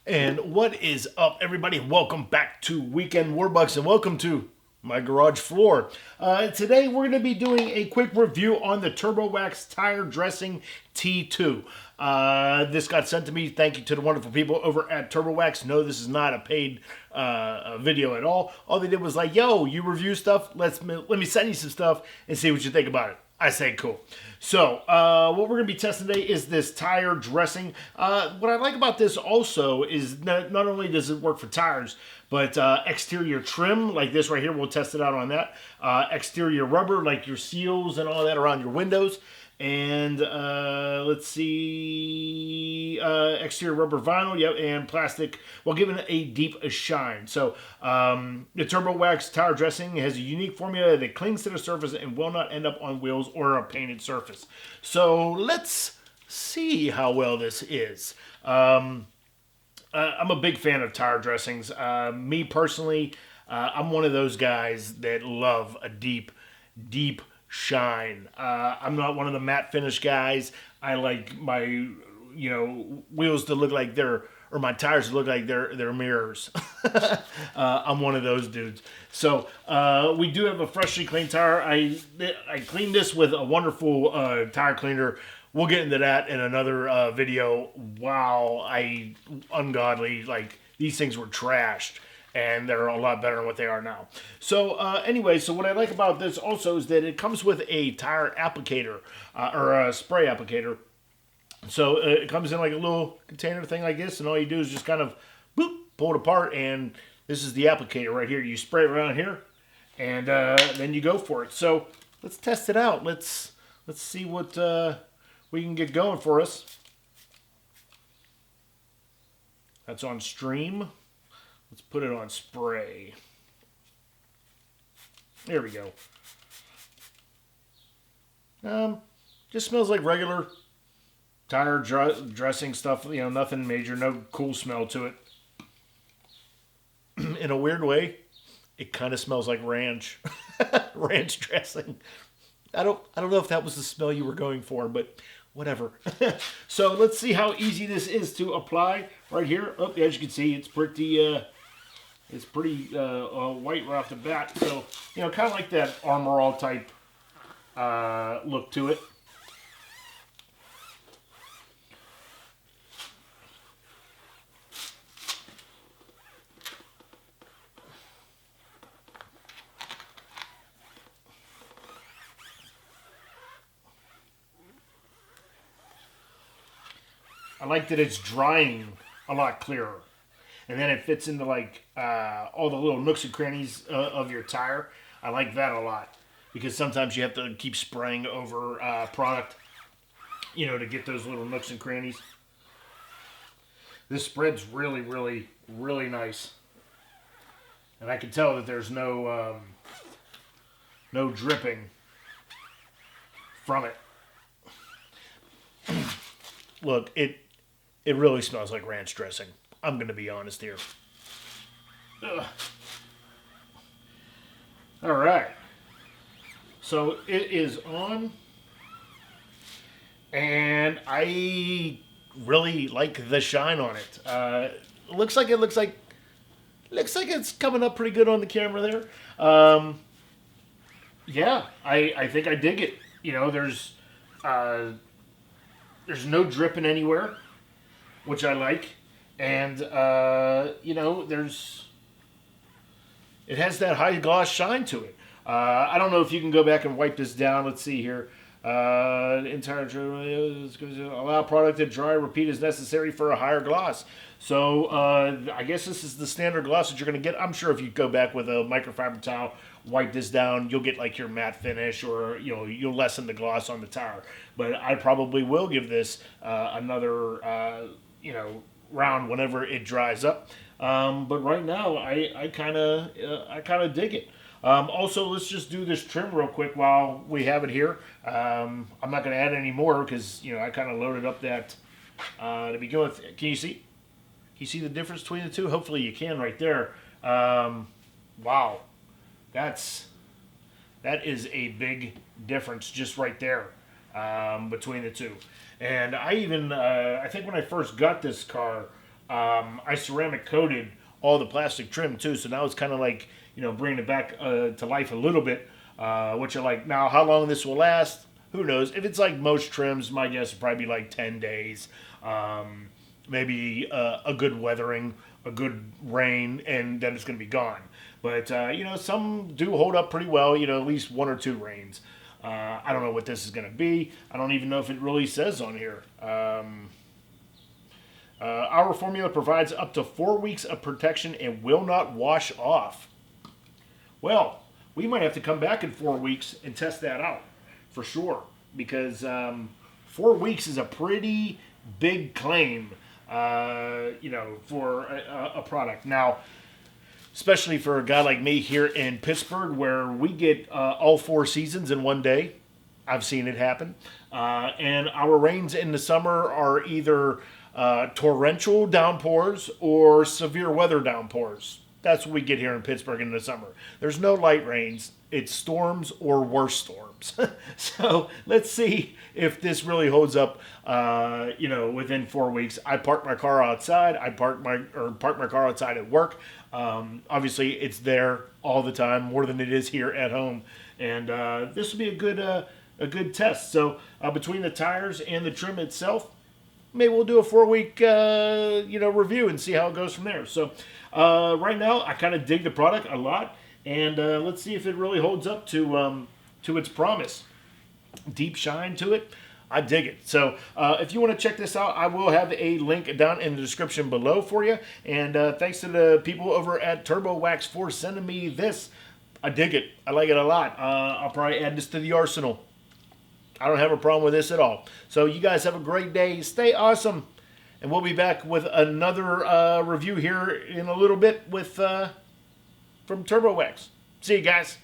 And what is up, everybody? Welcome back to Weekend Warbucks and welcome to my garage floor. Today, we're going to be doing a quick review on the TurboWax Tire Dressing T2. This got sent to me. Thank you to the wonderful people over at TurboWax. No, this is not a paid video at all. All they did was like, yo, you review stuff? Let me send you some stuff and see what you think about it. I say cool. So, what we're going to be testing today is this tire dressing. What I like about this also is not only does it work for tires, but exterior trim, like this right here, we'll test it out on that. Exterior rubber, like your seals and all that around your windows. And let's see, exterior rubber vinyl, yep, and plastic, while giving it a deep shine. So the TurboWax tire dressing has a unique formula that clings to the surface and will not end up on wheels or a painted surface. So let's see how well this is. I'm a big fan of tire dressings. Me personally, I'm one of those guys that love a deep shine. I'm not one of the matte finish guys. I like my, wheels to look like or my tires to look like they're mirrors. I'm one of those dudes. So we do have a freshly cleaned tire. I cleaned this with a wonderful tire cleaner. We'll get into that in another video. Wow, ungodly, like these things were trashed. And they're a lot better than what they are now. So anyway, so what I like about this also is that it comes with a tire applicator or a spray applicator. So it comes in like a little container thing like this, and all you do is just kind of boop, pull it apart, and this is the applicator right here. You spray it around here, and then you go for it. So let's test it out. Let's see what we can get going for us. That's on stream. Let's put it on spray. There we go. Just smells like regular tire dressing stuff. Nothing major. No cool smell to it. In a weird way, it kind of smells like ranch, ranch dressing. I don't know if that was the smell you were going for, but whatever. So let's see how easy this is to apply right here. Oh, as you can see, it's pretty. It's pretty white right off the bat, so kind of like that Armor All type look to it. I like that it's drying a lot clearer. And then it fits into like all the little nooks and crannies of your tire. I like that a lot because sometimes you have to keep spraying over product, to get those little nooks and crannies. This spread's really, really, really nice, and I can tell that there's no dripping from it. Look, it really smells like ranch dressing. I'm going to be honest here. Ugh. All right. So it is on. And I really like the shine on it. Looks like it's coming up pretty good on the camera there. Yeah, I think I dig it. There's no dripping anywhere, which I like. And, it has that high gloss shine to it. I don't know if you can go back and wipe this down. Let's see here. Entire allow product to dry, repeat as necessary for a higher gloss. So, I guess this is the standard gloss that you're going to get. I'm sure if you go back with a microfiber towel, wipe this down, you'll get like your matte finish, or, you'll lessen the gloss on the tire. But I probably will give this another, round whenever it dries up, but right now I kind of dig it. Also, let's just do this trim real quick while we have it here. I'm not going to add any more because I kind of loaded up that to begin with. Can you see? Can you see the difference between the two? Hopefully you can right there. Wow, that is a big difference just right there between the two. And I even, I think when I first got this car, I ceramic coated all the plastic trim too, so now it's kind of like, bringing it back to life a little bit. Which are like, now how long this will last, who knows? If it's like most trims, my guess would probably be like 10 days. Maybe a good weathering, a good rain, and then it's going to be gone. But, some do hold up pretty well, at least 1 or 2 rains. I don't know what this is going to be. I don't even know if it really says on here. Our formula provides up to 4 weeks of protection and will not wash off. Well, we might have to come back in 4 weeks and test that out for sure, because 4 weeks is a pretty big claim, for a product. Now, especially for a guy like me here in Pittsburgh, where we get all 4 seasons in one day. I've seen it happen. And our rains in the summer are either torrential downpours or severe weather downpours. That's what we get here in Pittsburgh in the summer. There's no light rains. It's storms or worse storms. So let's see if this really holds up, within 4 weeks. I parked my car outside. I parked my car outside at work. Obviously, it's there all the time, more than it is here at home. And this will be a good test. So between the tires and the trim itself, maybe we'll do a 4-week, review and see how it goes from there. So right now, I kind of dig the product a lot, and let's see if it really holds up to its promise. Deep shine to it. I dig it. So if you want to check this out, I will have a link down in the description below for you. And thanks to the people over at TurboWax for sending me this. I dig it. I like it a lot. I'll probably add this to the arsenal. I don't have a problem with this at all. So you guys have a great day. Stay awesome. And we'll be back with another review here in a little bit from TurboWax. See you guys.